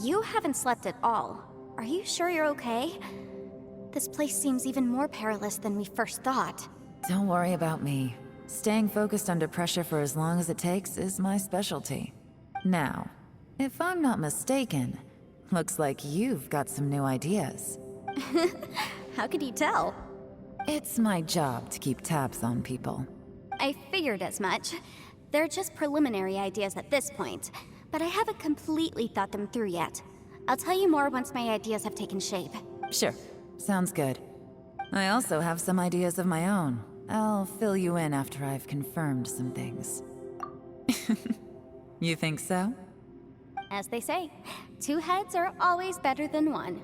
you haven't slept at all. Are you sure you're okay? This place seems even more perilous than we first thought. Don't worry about me. Staying focused under pressure for as long as it takes is my specialty. Now, if I'm not mistaken, looks like you've got some new ideas. How could you tell? It's my job to keep tabs on people. I figured as much. They're just preliminary ideas at this point, but I haven't completely thought them through yet. I'll tell you more once my ideas have taken shape. Sure, sounds good. I also have some ideas of my own. I'll fill you in after I've confirmed some things. You think so? As they say, two heads are always better than one.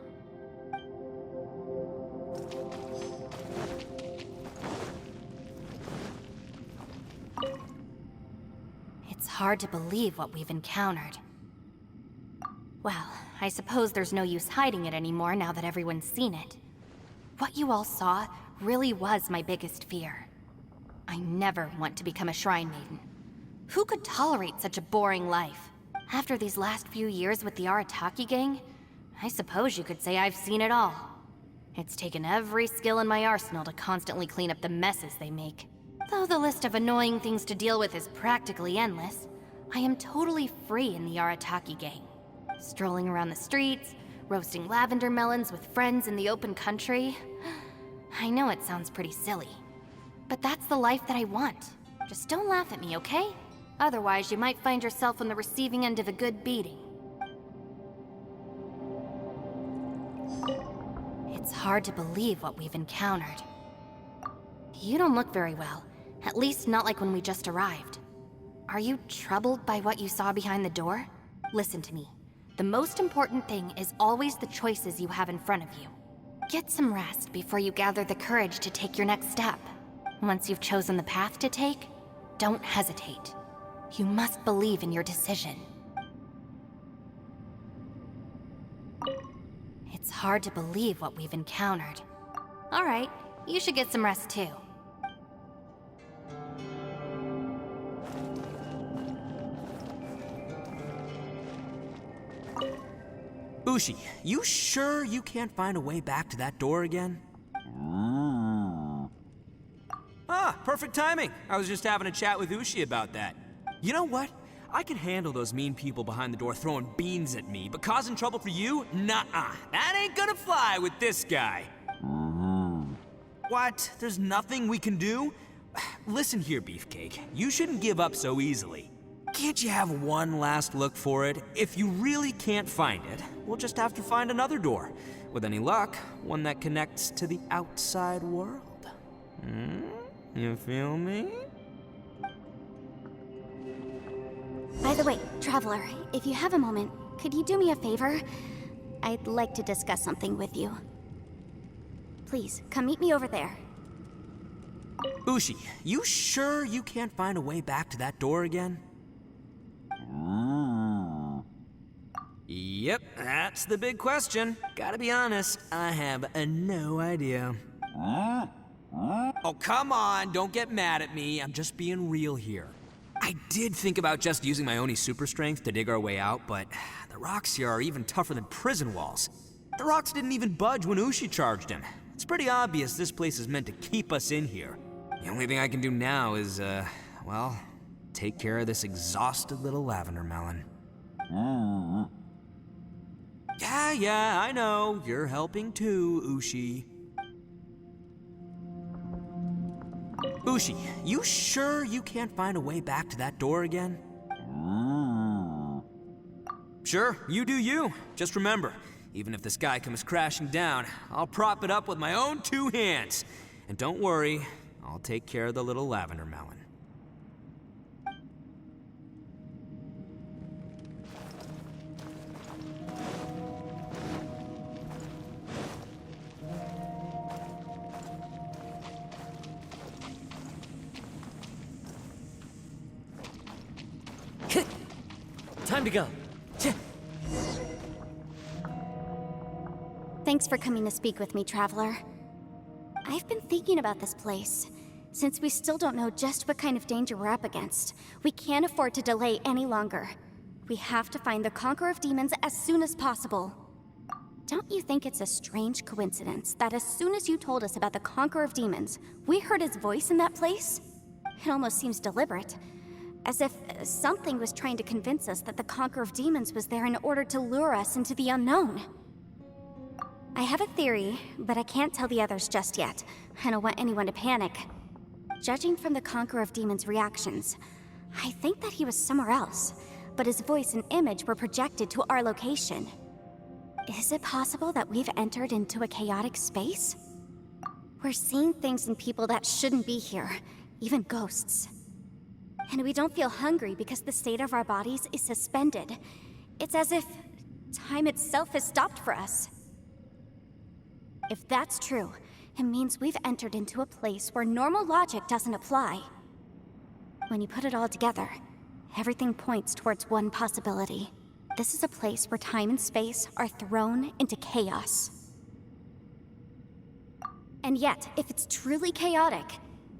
It's hard to believe what we've encountered. Well, I suppose there's no use hiding it anymore now that everyone's seen it. What you all saw really was my biggest fear. I never want to become a shrine maiden. Who could tolerate such a boring life? After these last few years with the Arataki gang, I suppose you could say I've seen it all. It's taken every skill in my arsenal to constantly clean up the messes they make. Though the list of annoying things to deal with is practically endless, I am totally free in the Arataki gang. Strolling around the streets, roasting lavender melons with friends in the open country. I know it sounds pretty silly, but that's the life that I want. Just don't laugh at me, okay? Otherwise, you might find yourself on the receiving end of a good beating. It's hard to believe what we've encountered. You don't look very well, at least not like when we just arrived. Are you troubled by what you saw behind the door? Listen to me. The most important thing is always the choices you have in front of you. Get some rest before you gather the courage to take your next step. Once you've chosen the path to take, don't hesitate. You must believe in your decision. It's hard to believe what we've encountered. All right, you should get some rest too. Ushi, you sure you can't find a way back to that door again? Ah, perfect timing. I was just having a chat with Ushi about that. You know what? I can handle those mean people behind the door throwing beans at me, but causing trouble for you? Nuh-uh. That ain't gonna fly with this guy. What? There's nothing we can do? Listen here, Beefcake. You shouldn't give up so easily. Can't you have one last look for it? If you really can't find it, we'll just have to find another door. With any luck, one that connects to the outside world. You feel me? By the way, Traveler, if you have a moment, could you do me a favor? I'd like to discuss something with you. Please, come meet me over there. Ushi, you sure you can't find a way back to that door again? Yep, that's the big question. Gotta be honest, I have no idea. Oh, come on, don't get mad at me. I'm just being real here. I did think about just using my Oni super strength to dig our way out, but the rocks here are even tougher than prison walls. The rocks didn't even budge when Ushi charged him. It's pretty obvious this place is meant to keep us in here. The only thing I can do now is, well, take care of this exhausted little lavender melon. Yeah, I know. You're helping too, Ushi. Ushi, you sure you can't find a way back to that door again? Sure, you do you. Just remember, even if the sky comes crashing down, I'll prop it up with my own two hands. And don't worry, I'll take care of the little lavender melon. Time to go. Thanks for coming to speak with me, Traveler. I've been thinking about this place. Since we still don't know just what kind of danger we're up against, we can't afford to delay any longer. We have to find the Conqueror of Demons as soon as possible. Don't you think it's a strange coincidence that as soon as you told us about the Conqueror of Demons, we heard his voice in that place? It almost seems deliberate. As if something was trying to convince us that the Conqueror of Demons was there in order to lure us into the unknown. I have a theory, but I can't tell the others just yet. I don't want anyone to panic. Judging from the Conqueror of Demons' reactions, I think that he was somewhere else, but his voice and image were projected to our location. Is it possible that we've entered into a chaotic space? We're seeing things and people that shouldn't be here, even ghosts. And we don't feel hungry because the state of our bodies is suspended. It's as if time itself has stopped for us. If that's true, it means we've entered into a place where normal logic doesn't apply. When you put it all together, everything points towards one possibility. This is a place where time and space are thrown into chaos. And yet, if it's truly chaotic,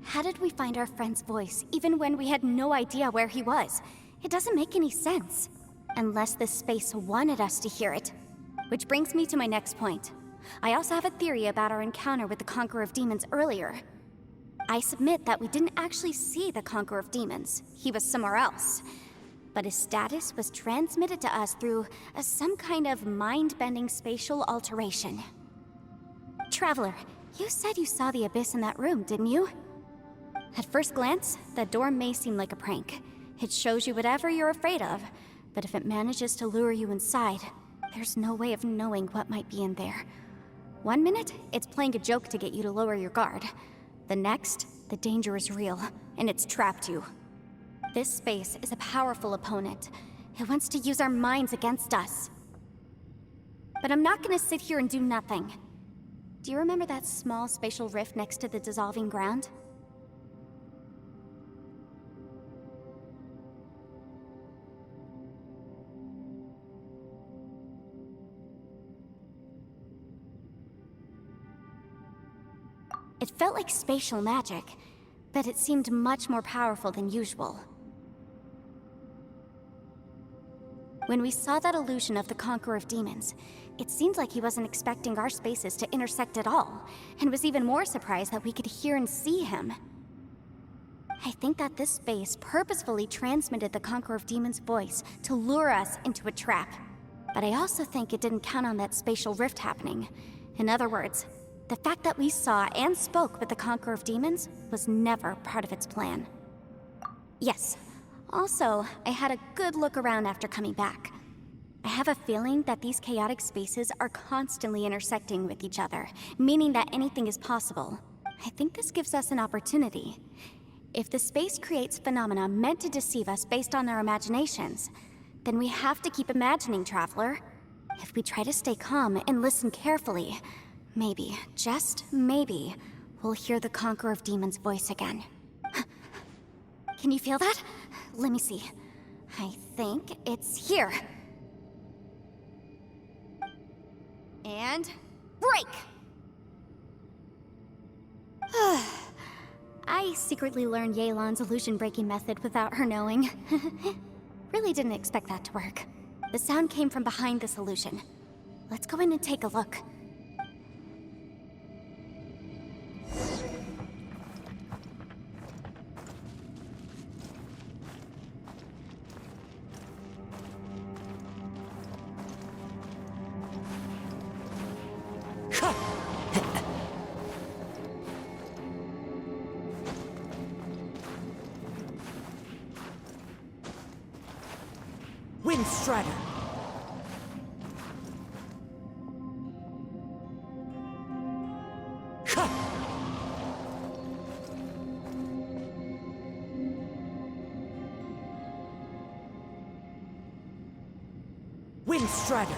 how did we find our friend's voice even when we had no idea where he was? It doesn't make any sense. Unless this space wanted us to hear it. Which brings me to my next point. I also have a theory about our encounter with the Conqueror of Demons earlier. I submit that we didn't actually see the Conqueror of Demons. He was somewhere else. But his status was transmitted to us through some kind of mind-bending spatial alteration. Traveler, you said you saw the abyss in that room, didn't you? At first glance, the door may seem like a prank. It shows you whatever you're afraid of, but if it manages to lure you inside, there's no way of knowing what might be in there. 1 minute, it's playing a joke to get you to lower your guard. The next, the danger is real, and it's trapped you. This space is a powerful opponent. It wants to use our minds against us. But I'm not gonna sit here and do nothing. Do you remember that small spatial rift next to the dissolving ground? It felt like spatial magic, but it seemed much more powerful than usual. When we saw that illusion of the Conqueror of Demons, it seemed like he wasn't expecting our spaces to intersect at all, and was even more surprised that we could hear and see him. I think that this space purposefully transmitted the Conqueror of Demons' voice to lure us into a trap. But I also think it didn't count on that spatial rift happening. In other words, the fact that we saw and spoke with the Conqueror of Demons was never part of its plan. Yes. Also, I had a good look around after coming back. I have a feeling that these chaotic spaces are constantly intersecting with each other, meaning that anything is possible. I think this gives us an opportunity. If the space creates phenomena meant to deceive us based on our imaginations, then we have to keep imagining, Traveler. If we try to stay calm and listen carefully, maybe, just maybe, we'll hear the Conqueror of Demons' voice again. Can you feel that? Let me see. I think it's here. And break! I secretly learned Yelan's illusion-breaking method without her knowing. Really didn't expect that to work. The sound came from behind this illusion. Let's go in and take a look. Windstrider! Windstrider!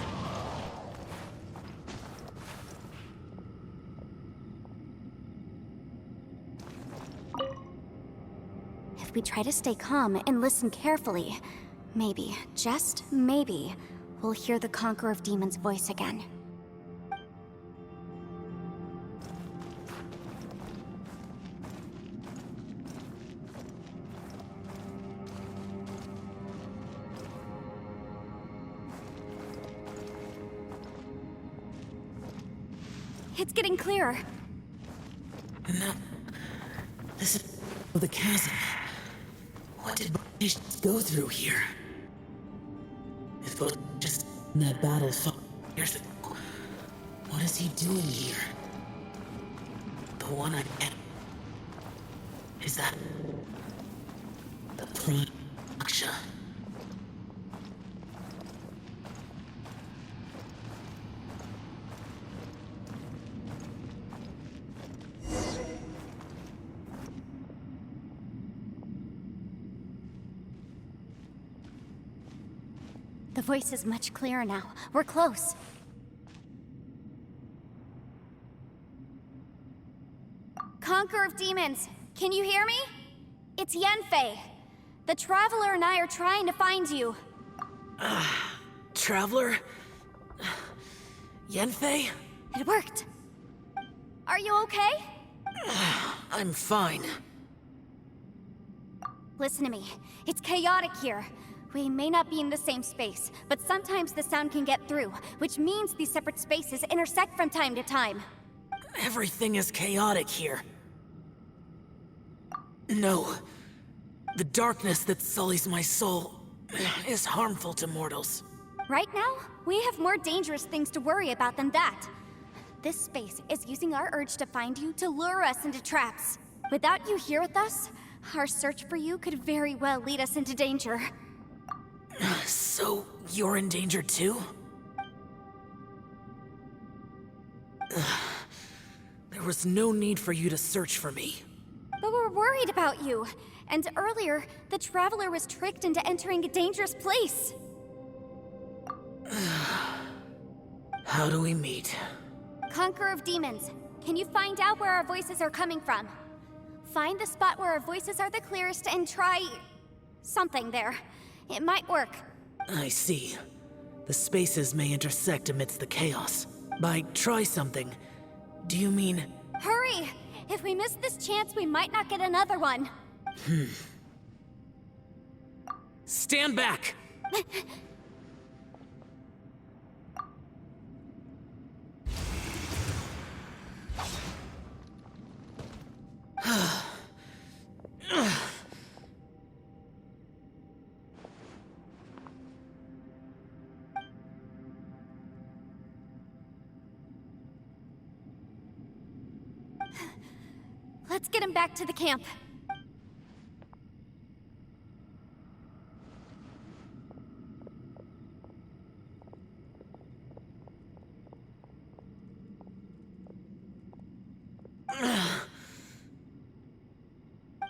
If we try to stay calm and listen carefully, maybe, just maybe, we'll hear the Conqueror of Demons' voice again. It's getting clearer. No. This is the chasm. What did British go through here? If it was just in that battle years ago, what is he doing here? The one I met. Is that the Prime Aksha? The voice is much clearer now. We're close. Conqueror of Demons, can you hear me? It's Yenfei. The Traveler and I are trying to find you. Traveler? Yenfei? It worked. Are you okay? I'm fine. Listen to me. It's chaotic here. We may not be in the same space, but sometimes the sound can get through, which means these separate spaces intersect from time to time. Everything is chaotic here. No. The darkness that sullies my soul is harmful to mortals. Right now, we have more dangerous things to worry about than that. This space is using our urge to find you to lure us into traps. Without you here with us, our search for you could very well lead us into danger. So, you're in danger too? There was no need for you to search for me. But we're worried about you. And earlier, the Traveler was tricked into entering a dangerous place. How do we meet? Conqueror of Demons, can you find out where our voices are coming from? Find the spot where our voices are the clearest and try... something there. It might work. I see. The spaces may intersect amidst the chaos. By try something, do you mean... Hurry! If we miss this chance, we might not get another one. Stand back! Let's get him back to the camp.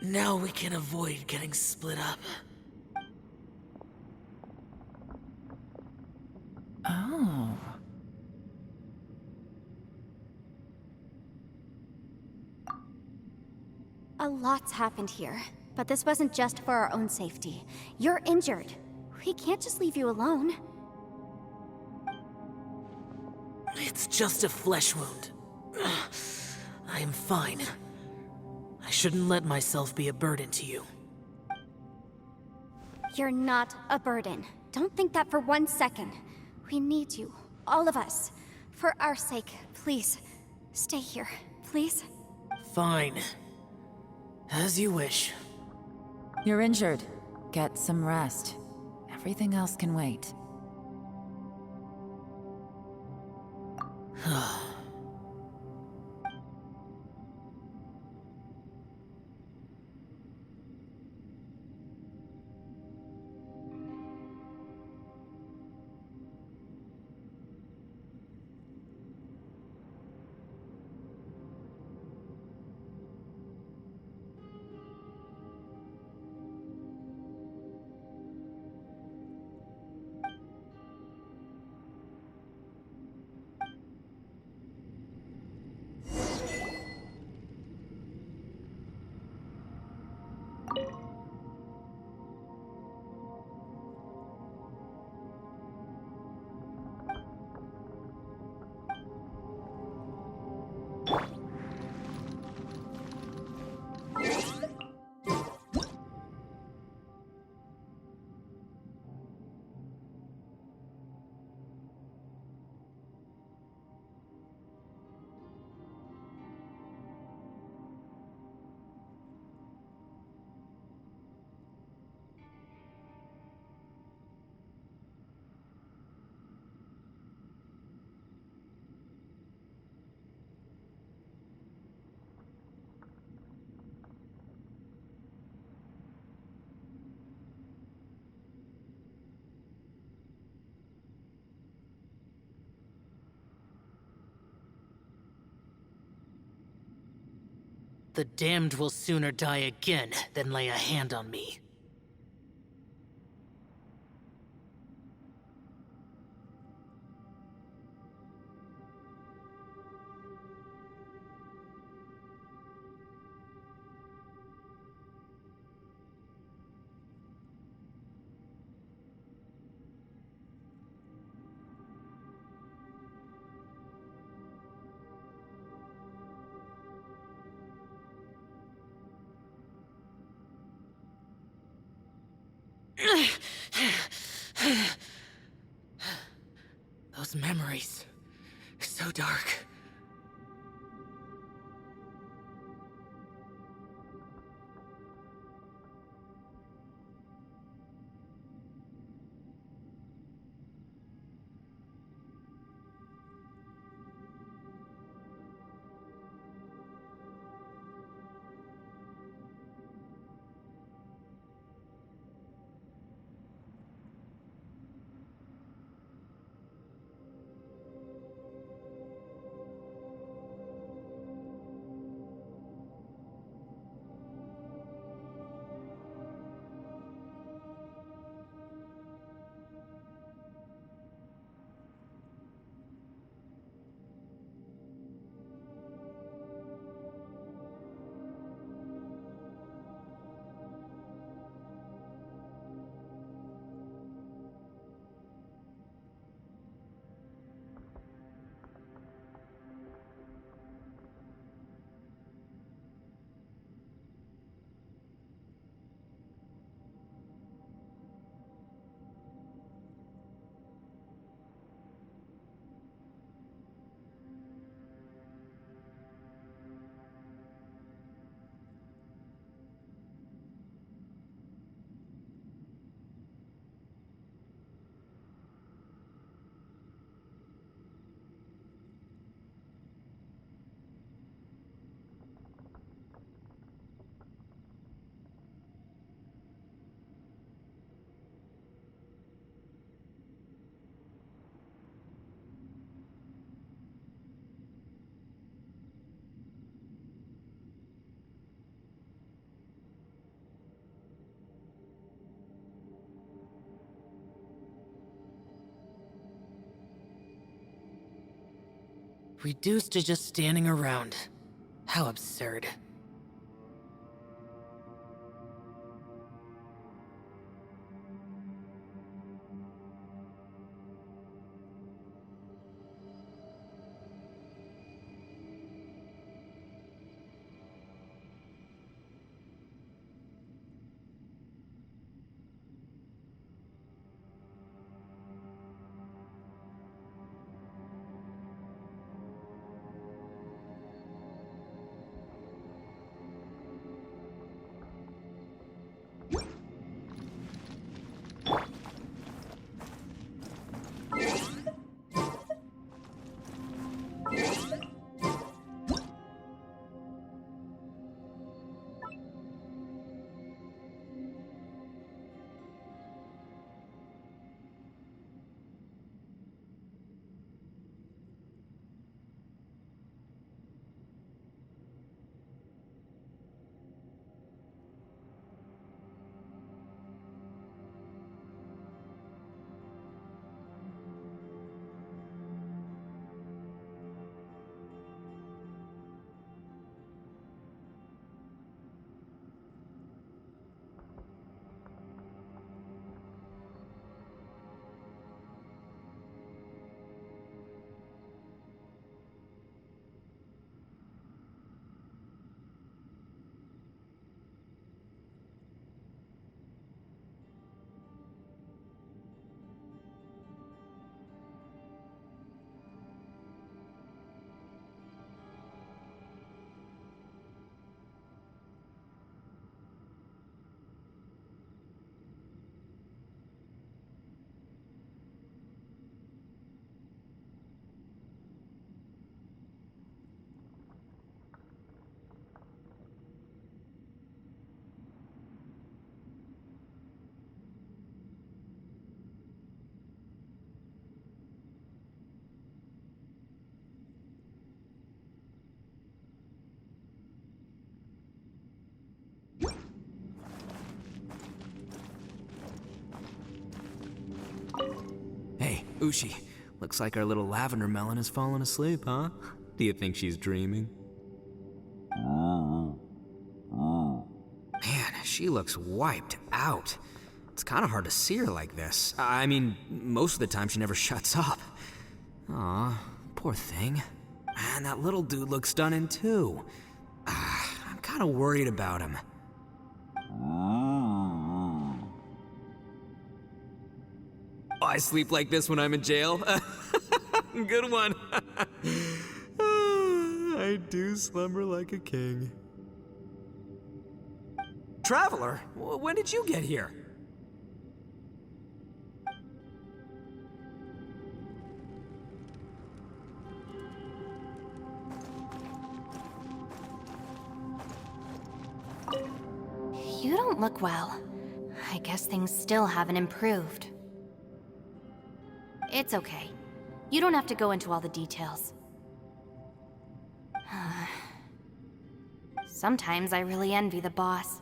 Now we can avoid getting split up. Oh. A lot's happened here, but this wasn't just for our own safety. You're injured. We can't just leave you alone. It's just a flesh wound. I am fine. I shouldn't let myself be a burden to you. You're not a burden. Don't think that for 1 second. We need you, all of us. For our sake, please, stay here, please. Fine. As you wish. You're injured. Get some rest. Everything else can wait. The damned will sooner die again than lay a hand on me. Those memories, so dark. Reduced to just standing around. How absurd. Ushi, looks like our little lavender melon has fallen asleep, huh? Do you think she's dreaming? Man, she looks wiped out. It's kind of hard to see her like this. I mean, most of the time she never shuts up. Aw, poor thing. Man, that little dude looks done in too. I'm kind of worried about him. I sleep like this when I'm in jail. Good one. I do slumber like a king. Traveler, when did you get here? You don't look well. I guess things still haven't improved. It's okay. You don't have to go into all the details. Sometimes I really envy the boss.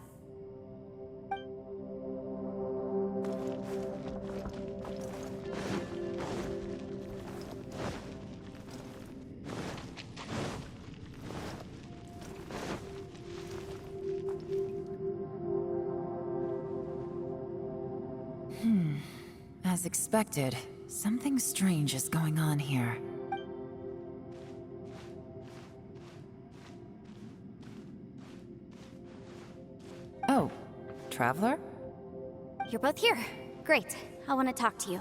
As expected, something strange is going on here. Oh, Traveler? You're both here. Great. I want to talk to you.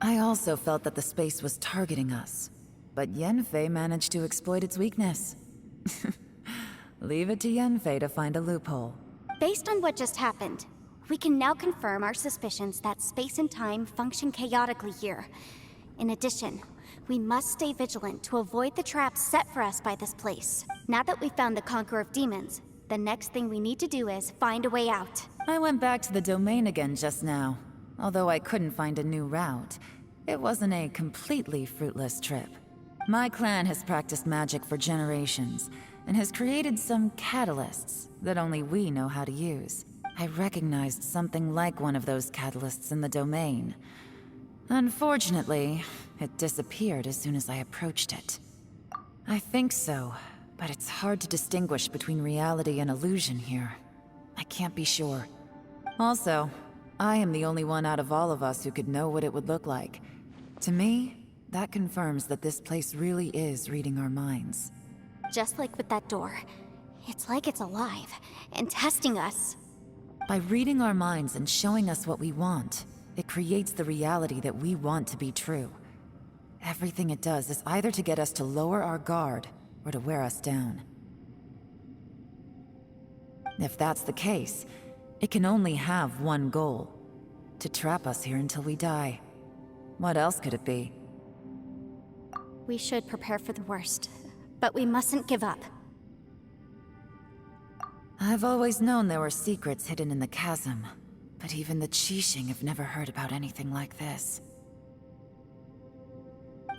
I also felt that the space was targeting us, but Yenfei managed to exploit its weakness. Leave it to Yenfei to find a loophole. Based on what just happened, we can now confirm our suspicions that space and time function chaotically here. In addition, we must stay vigilant to avoid the traps set for us by this place. Now that we've found the Conqueror of Demons, the next thing we need to do is find a way out. I went back to the domain again just now. Although I couldn't find a new route, it wasn't a completely fruitless trip. My clan has practiced magic for generations, and has created some catalysts that only we know how to use. I recognized something like one of those catalysts in the domain. Unfortunately, it disappeared as soon as I approached it. I think so, but it's hard to distinguish between reality and illusion here. I can't be sure. Also, I am the only one out of all of us who could know what it would look like. To me, that confirms that this place really is reading our minds. Just like with that door, it's like it's alive and testing us. By reading our minds and showing us what we want, it creates the reality that we want to be true. Everything it does is either to get us to lower our guard or to wear us down. If that's the case, it can only have one goal: to trap us here until we die. What else could it be? We should prepare for the worst, but we mustn't give up. I've always known there were secrets hidden in the chasm, but even the Qixing have never heard about anything like this.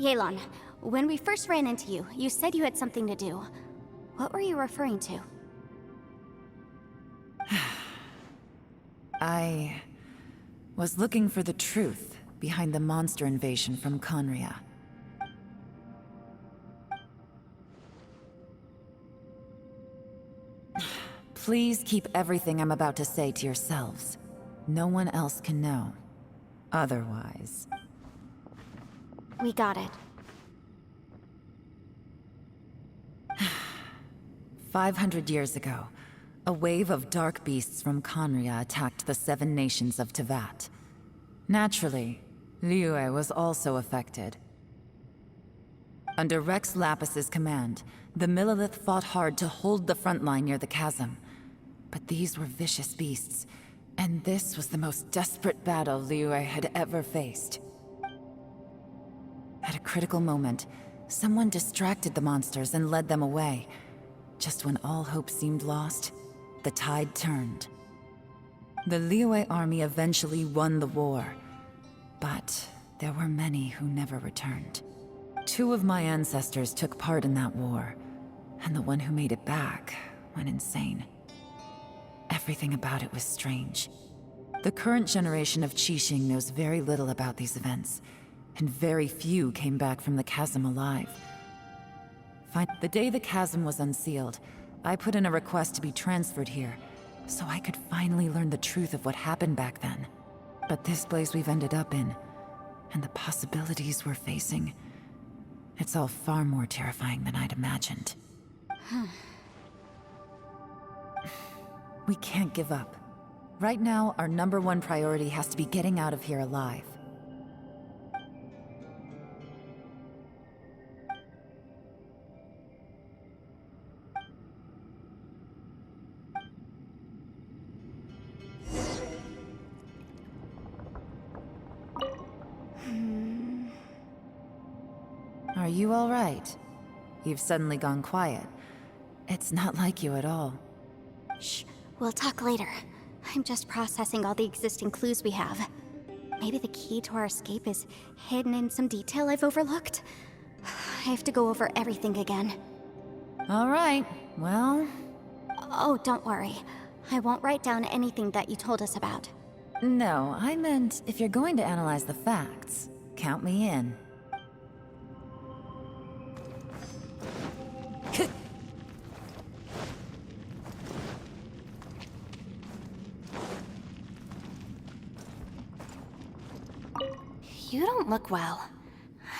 Yelan, when we first ran into you, you said you had something to do. What were you referring to? I was looking for the truth behind the monster invasion from Conria. Please keep everything I'm about to say to yourselves. No one else can know. Otherwise... We got it. 500 years ago, a wave of dark beasts from Conria attacked the 7 nations of Tevat. Naturally, Liyue was also affected. Under Rex Lapis's command, the Millelith fought hard to hold the front line near the chasm. But these were vicious beasts, and this was the most desperate battle Liyue had ever faced. At a critical moment, someone distracted the monsters and led them away. Just when all hope seemed lost, the tide turned. The Liyue army eventually won the war, but there were many who never returned. 2 of my ancestors took part in that war, and the one who made it back went insane. Everything about it was strange. The current generation of Qixing knows very little about these events, and very few came back from the chasm alive. The day the chasm was unsealed, I put in a request to be transferred here, so I could finally learn the truth of what happened back then. But this place we've ended up in, and the possibilities we're facing, it's all far more terrifying than I'd imagined. We can't give up. Right now, our #1 priority has to be getting out of here alive. Are you all right? You've suddenly gone quiet. It's not like you at all. Shh, we'll talk later. I'm just processing all the existing clues we have. Maybe the key to our escape is hidden in some detail I've overlooked. I have to go over everything again. All right, well... Oh, don't worry. I won't write down anything that you told us about. No, I meant if you're going to analyze the facts, count me in. You don't look well.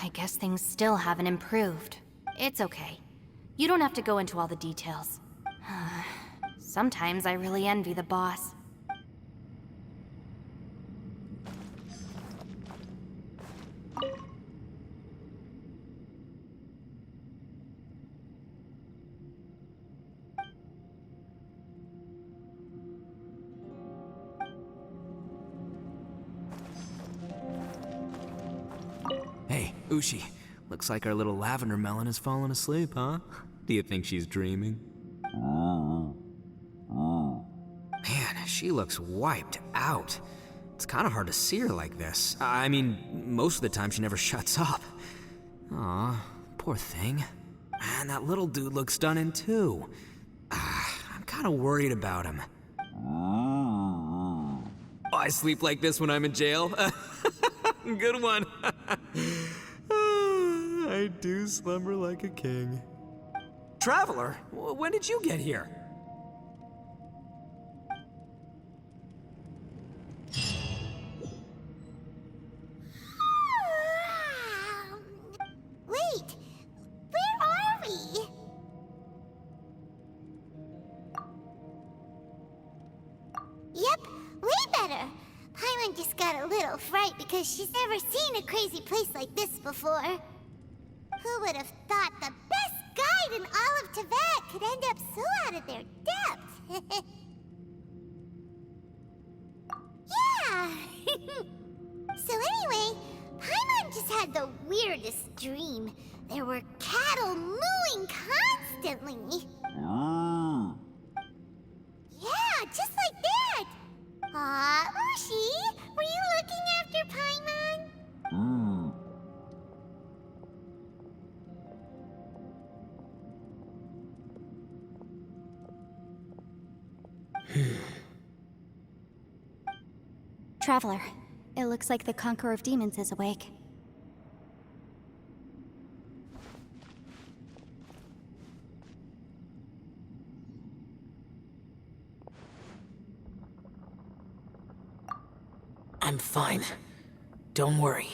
I guess things still haven't improved. It's okay. You don't have to go into all the details. Sometimes I really envy the boss. Hey, Ushi. Looks like our little lavender melon has fallen asleep, huh? Do you think she's dreaming? Man, she looks wiped out. It's kind of hard to see her like this. I mean, most of the time she never shuts up. Aw, poor thing. Man, that little dude looks done in too. I'm kind of worried about him. Oh, I sleep like this when I'm in jail? Good one. I do slumber like a king. Traveler, when did you get here? Wait, where are we? Yep, way better. Paimon just got a little fright because she's never seen a crazy place like this before. Who would have thought the best guide in all of Tibet could end up so out of their depth? Yeah! So anyway, Paimon just had the weirdest dream. There were cattle mooing constantly. Yeah, just like that. Aw, Ushi, were you looking after Paimon? Traveler, it looks like the Conqueror of Demons is awake. I'm fine. Don't worry.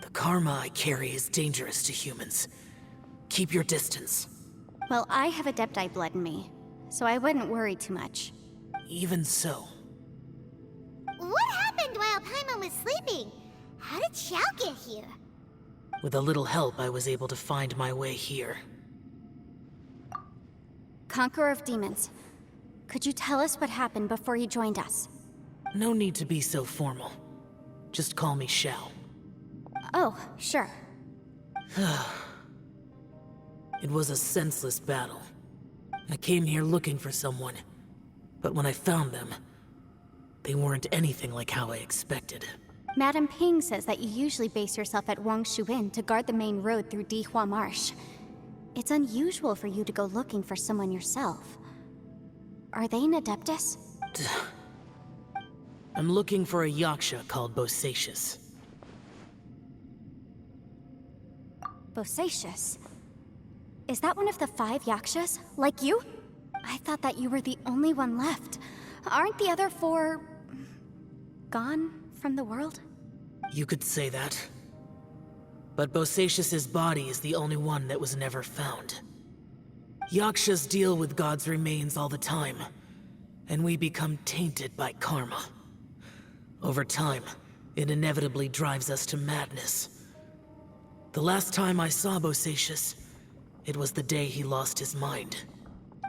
The karma I carry is dangerous to humans. Keep your distance. Well, I have Adepti blood in me, so I wouldn't worry too much. Even so. What happened while Paimon was sleeping? How did Xiao get here? With a little help, I was able to find my way here. Conqueror of Demons, could you tell us what happened before you joined us? No need to be so formal. Just call me Xiao. Oh, sure. It was a senseless battle. I came here looking for someone, but when I found them, they weren't anything like how I expected. Madame Ping says that you usually base yourself at Wangshuin to guard the main road through Dihua Marsh. It's unusual for you to go looking for someone yourself. Are they an Adeptus? I'm looking for a Yaksha called Bosacius. Bosacius? Is that one of the 5 Yakshas? Like you? I thought that you were the only one left. Aren't the other 4... gone from the world? You could say that. But Bosacius's body is the only one that was never found. Yakshas deal with God's remains all the time, and we become tainted by karma. Over time, it inevitably drives us to madness. The last time I saw Bosacius, it was the day he lost his mind.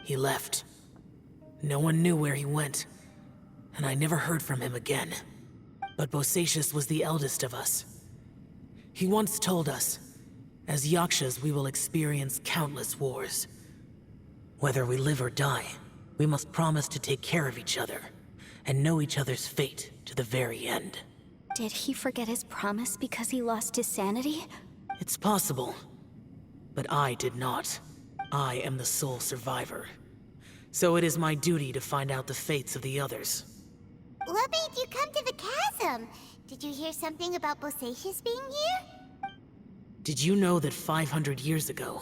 He left. No one knew where he went, and I never heard from him again. But Bosacius was the eldest of us. He once told us, as Yakshas we will experience countless wars. Whether we live or die, we must promise to take care of each other, and know each other's fate to the very end. Did he forget his promise because he lost his sanity? It's possible, but I did not. I am the sole survivor. So it is my duty to find out the fates of the others. What made you come to the chasm? Did you hear something about Bosacius being here? Did you know that 500 years ago,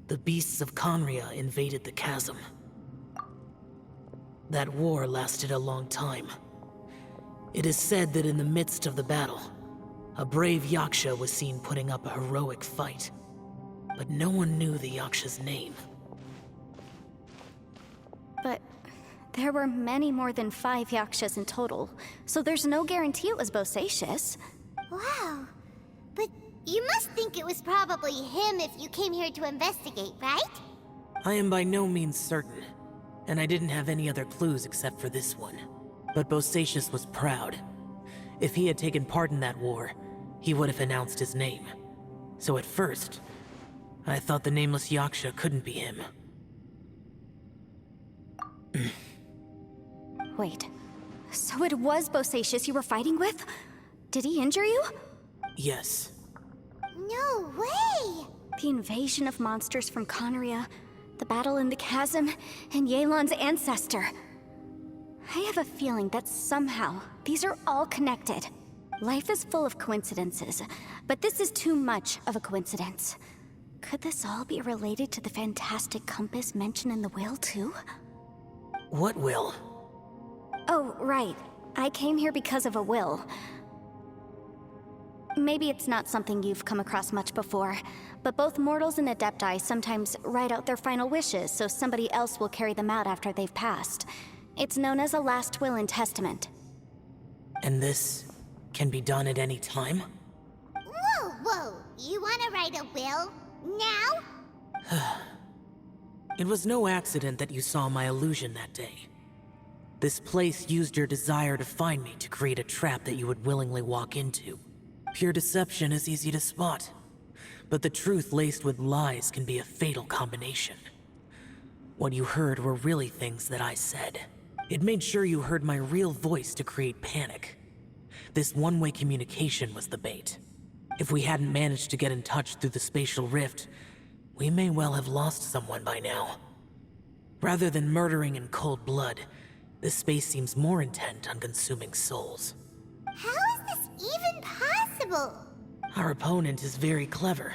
the beasts of Conria invaded the chasm? That war lasted a long time. It is said that in the midst of the battle, a brave Yaksha was seen putting up a heroic fight. But no one knew the Yaksha's name. But there were many more than 5 Yakshas in total, so there's no guarantee it was Bosacius. Wow. But you must think it was probably him if you came here to investigate, right? I am by no means certain, and I didn't have any other clues except for this one. But Bosacius was proud. If he had taken part in that war, he would have announced his name. So at first, I thought the nameless Yaksha couldn't be him. Wait, so it was Bosacius you were fighting with? Did he injure you? Yes. No way! The invasion of monsters from Conria, the battle in the chasm, and Yelan's ancestor. I have a feeling that somehow these are all connected. Life is full of coincidences, but this is too much of a coincidence. Could this all be related to the fantastic compass mentioned in the will, too? What will? Oh, right. I came here because of a will. Maybe it's not something you've come across much before, but both mortals and Adepti sometimes write out their final wishes so somebody else will carry them out after they've passed. It's known as a last will and testament. And this can be done at any time? Whoa, whoa! You wanna write a will? Now? It was no accident that you saw my illusion that day. This place used your desire to find me to create a trap that you would willingly walk into. Pure deception is easy to spot, but the truth laced with lies can be a fatal combination. What you heard were really things that I said. It made sure you heard my real voice to create panic. This one-way communication was the bait. If we hadn't managed to get in touch through the spatial rift, we may well have lost someone by now. Rather than murdering in cold blood, this space seems more intent on consuming souls. How is this even possible? Our opponent is very clever.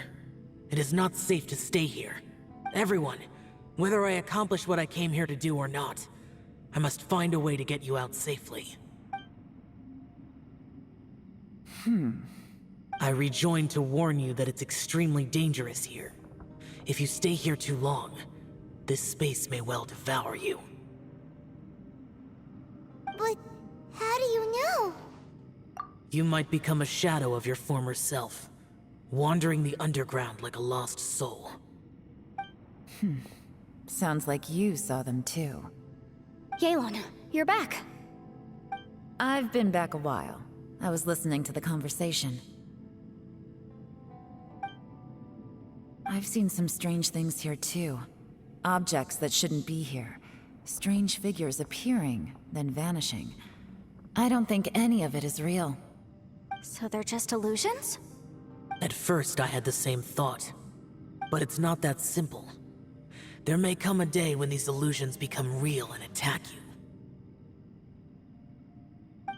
It is not safe to stay here. Everyone, whether I accomplish what I came here to do or not, I must find a way to get you out safely. I rejoined to warn you that it's extremely dangerous here. If you stay here too long, this space may well devour you. But how do you know? You might become a shadow of your former self, wandering the underground like a lost soul. Sounds like you saw them too. Yelan, you're back. I've been back a while. I was listening to the conversation. I've seen some strange things here too. Objects that shouldn't be here. Strange figures appearing, then vanishing. I don't think any of it is real. So they're just illusions? At first, I had the same thought. But it's not that simple. There may come a day when these illusions become real and attack you.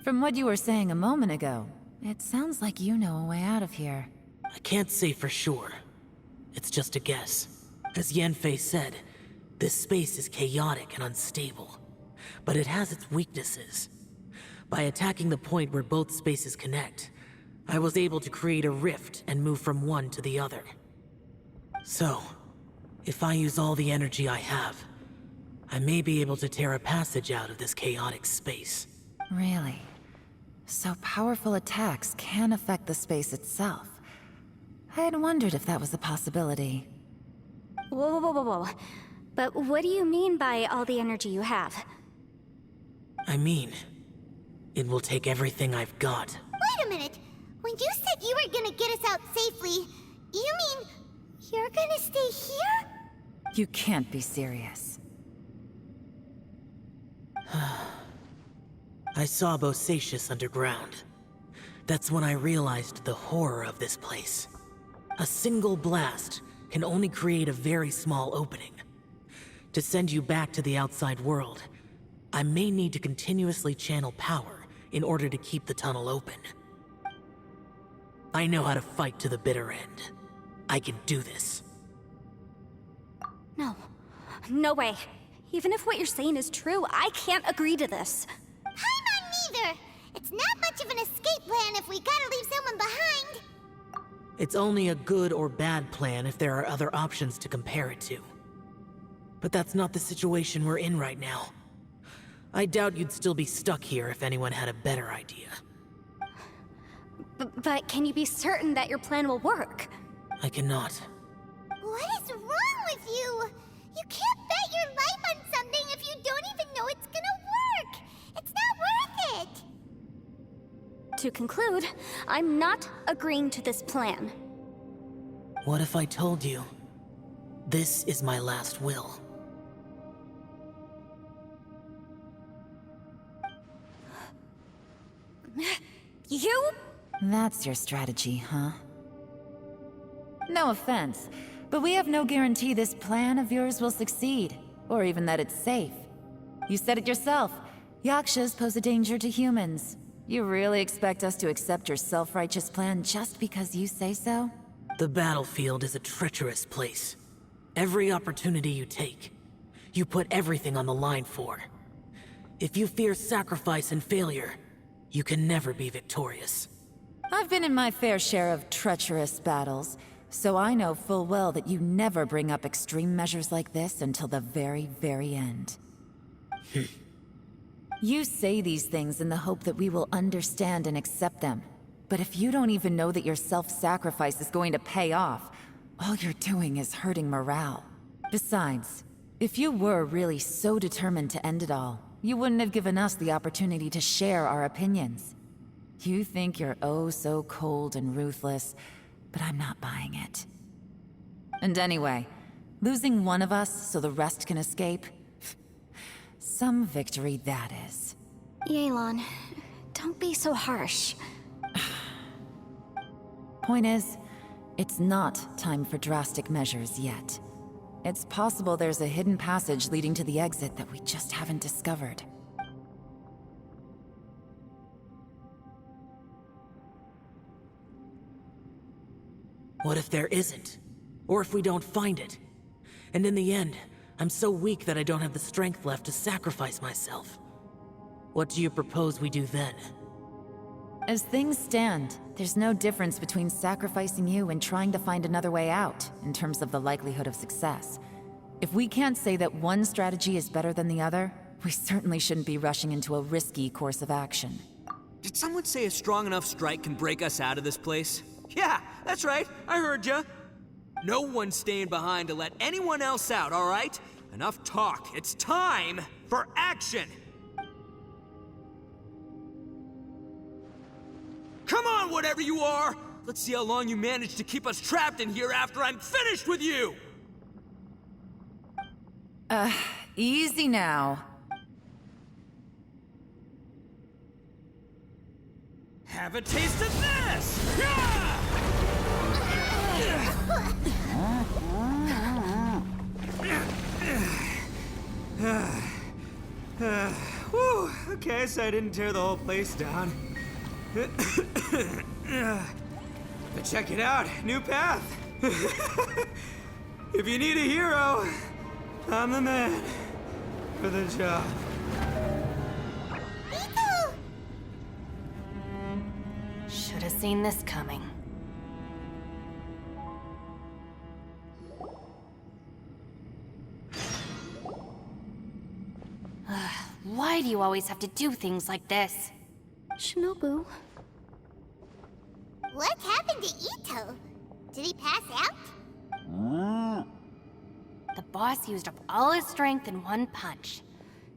From what you were saying a moment ago, it sounds like you know a way out of here. I can't say for sure. It's just a guess. As Yanfei said, this space is chaotic and unstable. But it has its weaknesses. By attacking the point where both spaces connect, I was able to create a rift and move from one to the other. So, if I use all the energy I have, I may be able to tear a passage out of this chaotic space. Really? So powerful attacks can affect the space itself. I had wondered if that was a possibility. Whoa, whoa, whoa, whoa. But what do you mean by all the energy you have? I mean, it will take everything I've got. Wait a minute. When you said you were gonna get us out safely, you mean you're gonna stay here? You can't be serious. I saw Bosacius underground. That's when I realized the horror of this place. A single blast can only create a very small opening. To send you back to the outside world, I may need to continuously channel power in order to keep the tunnel open. I know how to fight to the bitter end. I can do this. No. No way. Even if what you're saying is true, I can't agree to this. Paimon neither! It's not much of an escape plan if we gotta leave someone behind! It's only a good or bad plan if there are other options to compare it to. But that's not the situation we're in right now. I doubt you'd still be stuck here if anyone had a better idea. But can you be certain that your plan will work? I cannot. What is wrong with you? You can't bet your life on something if you don't even know it's gonna work! It's not worth it! To conclude, I'm not agreeing to this plan. What if I told you, this is my last will? You? That's your strategy, huh? No offense, but we have no guarantee this plan of yours will succeed, or even that it's safe. You said it yourself. Yakshas pose a danger to humans. You really expect us to accept your self-righteous plan just because you say so? The battlefield is a treacherous place. Every opportunity you take, you put everything on the line for. If you fear sacrifice and failure, you can never be victorious. I've been in my fair share of treacherous battles, so I know full well that you never bring up extreme measures like this until the very, very end. You say these things in the hope that we will understand and accept them. But if you don't even know that your self-sacrifice is going to pay off, all you're doing is hurting morale. Besides, if you were really so determined to end it all, you wouldn't have given us the opportunity to share our opinions. You think you're oh so cold and ruthless, but I'm not buying it. And anyway, losing one of us so the rest can escape? Some victory that is. Yelan, don't be so harsh. Point is, it's not time for drastic measures yet. It's possible there's a hidden passage leading to the exit that we just haven't discovered. What if there isn't? Or if we don't find it? And in the end, I'm so weak that I don't have the strength left to sacrifice myself. What do you propose we do then? As things stand, there's no difference between sacrificing you and trying to find another way out, in terms of the likelihood of success. If we can't say that one strategy is better than the other, we certainly shouldn't be rushing into a risky course of action. Did someone say a strong enough strike can break us out of this place? Yeah, that's right. I heard ya. No one's staying behind to let anyone else out, all right? Enough talk. It's time for action! Come on, whatever you are! Let's see how long you manage to keep us trapped in here after I'm finished with you! Easy now. Have a taste of this! Whew, okay, so I didn't tear the whole place down. But check it out, new path. If you need a hero, I'm the man for the job. Should have seen this coming. Why do you always have to do things like this? Shinobu. What happened to Ito? Did he pass out? The boss used up all his strength in one punch.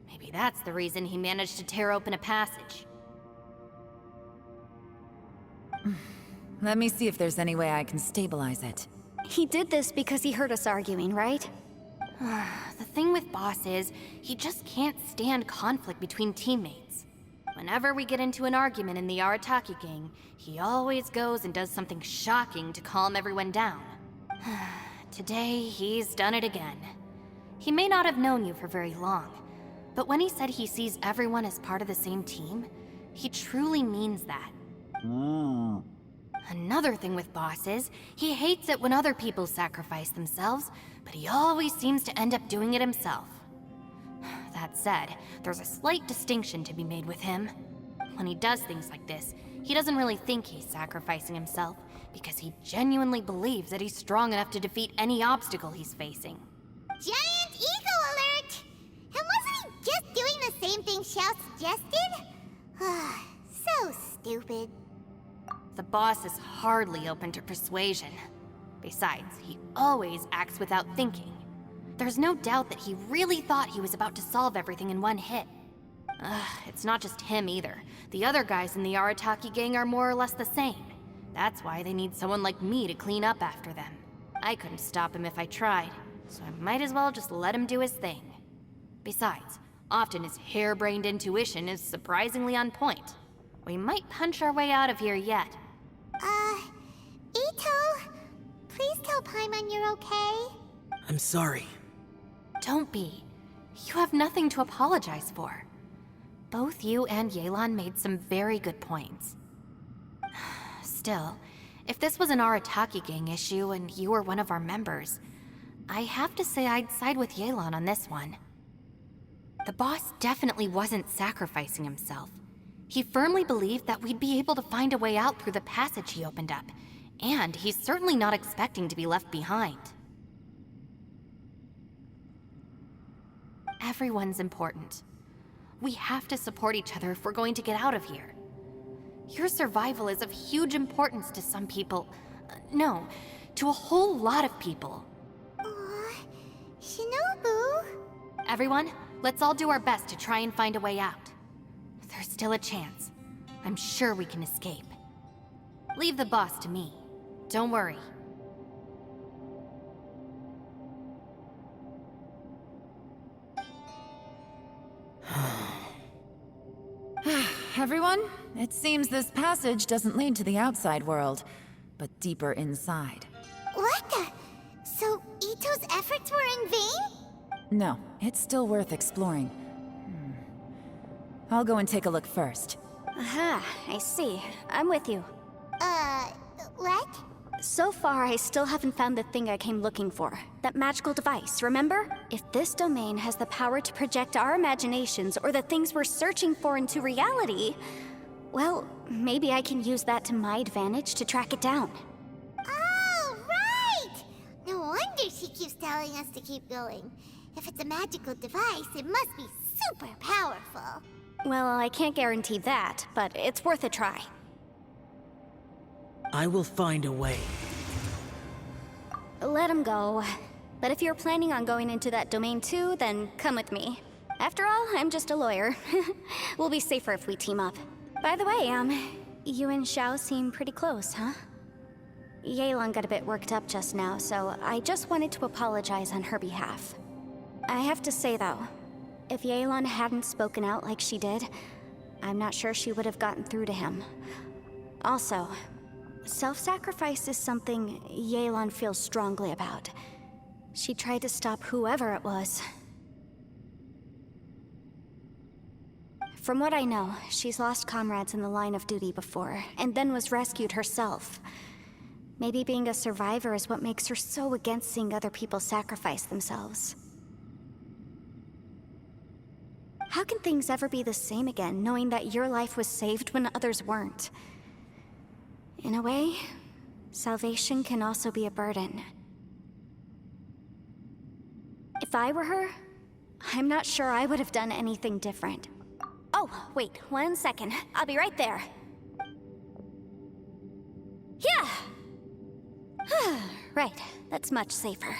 Maybe that's the reason he managed to tear open a passage. Let me see if there's any way I can stabilize it. He did this because he heard us arguing, right? The thing with Boss is, he just can't stand conflict between teammates. Whenever we get into an argument in the Arataki gang, he always goes and does something shocking to calm everyone down. Today, he's done it again. He may not have known you for very long, but when he said he sees everyone as part of the same team, he truly means that. Another thing with Boss is, he hates it when other people sacrifice themselves, but he always seems to end up doing it himself. That said, there's a slight distinction to be made with him. When he does things like this, he doesn't really think he's sacrificing himself, because he genuinely believes that he's strong enough to defeat any obstacle he's facing. Giant ego alert! And wasn't he just doing the same thing Xiao suggested? So stupid. The boss is hardly open to persuasion. Besides, he always acts without thinking. There's no doubt that he really thought he was about to solve everything in one hit. It's not just him either. The other guys in the Arataki gang are more or less the same. That's why they need someone like me to clean up after them. I couldn't stop him if I tried, so I might as well just let him do his thing. Besides, often his harebrained intuition is surprisingly on point. We might punch our way out of here yet. Ito, please tell Paimon you're okay. I'm sorry. Don't be. You have nothing to apologize for. Both you and Yelan made some very good points. Still, if this was an Arataki gang issue and you were one of our members, I have to say I'd side with Yelan on this one. The boss definitely wasn't sacrificing himself. He firmly believed that we'd be able to find a way out through the passage he opened up, and he's certainly not expecting to be left behind. Everyone's important. We have to support each other if we're going to get out of here. Your survival is of huge importance to some people. No, to a whole lot of people. Aw, Shinobu. Everyone, let's all do our best to try and find a way out. There's still a chance. I'm sure we can escape. Leave the boss to me. Don't worry. Everyone, it seems this passage doesn't lead to the outside world, but deeper inside. What the? So Ito's efforts were in vain? No, it's still worth exploring. I'll go and take a look first. Aha, I see. I'm with you. What? So far, I still haven't found the thing I came looking for. That magical device, remember? If this domain has the power to project our imaginations or the things we're searching for into reality, well, maybe I can use that to my advantage to track it down. Oh, right! No wonder she keeps telling us to keep going. If it's a magical device, it must be super powerful. Well, I can't guarantee that, but it's worth a try. I will find a way. Let him go. But if you're planning on going into that domain too, then come with me. After all, I'm just a lawyer. We'll be safer if we team up. By the way, you and Xiao seem pretty close, huh? Yelan got a bit worked up just now, so I just wanted to apologize on her behalf. I have to say though, if Yelan hadn't spoken out like she did, I'm not sure she would have gotten through to him. Also, self-sacrifice is something Yelan feels strongly about. She tried to stop whoever it was. From what I know, she's lost comrades in the line of duty before, and then was rescued herself. Maybe being a survivor is what makes her so against seeing other people sacrifice themselves. How can things ever be the same again, knowing that your life was saved when others weren't? In a way, salvation can also be a burden. If I were her, I'm not sure I would have done anything different. Oh, wait, 1 second. I'll be right there. Yeah! Right, that's much safer.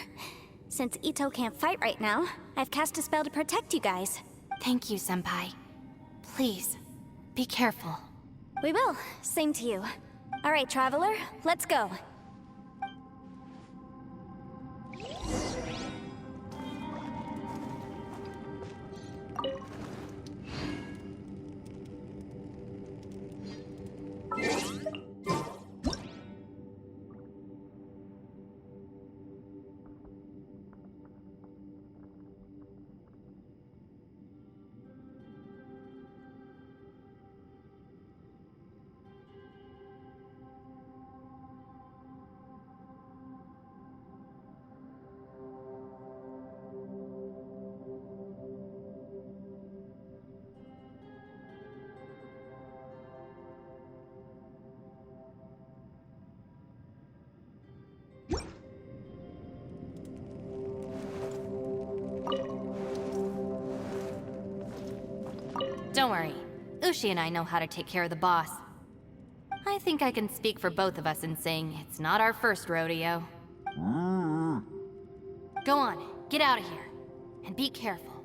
Since Ito can't fight right now, I've cast a spell to protect you guys. Thank you, Senpai. Please, be careful. We will. Same to you. All right, Traveler, let's go. Don't worry. Ushi and I know how to take care of the boss. I think I can speak for both of us in saying it's not our first rodeo. Go on, get out of here. And be careful.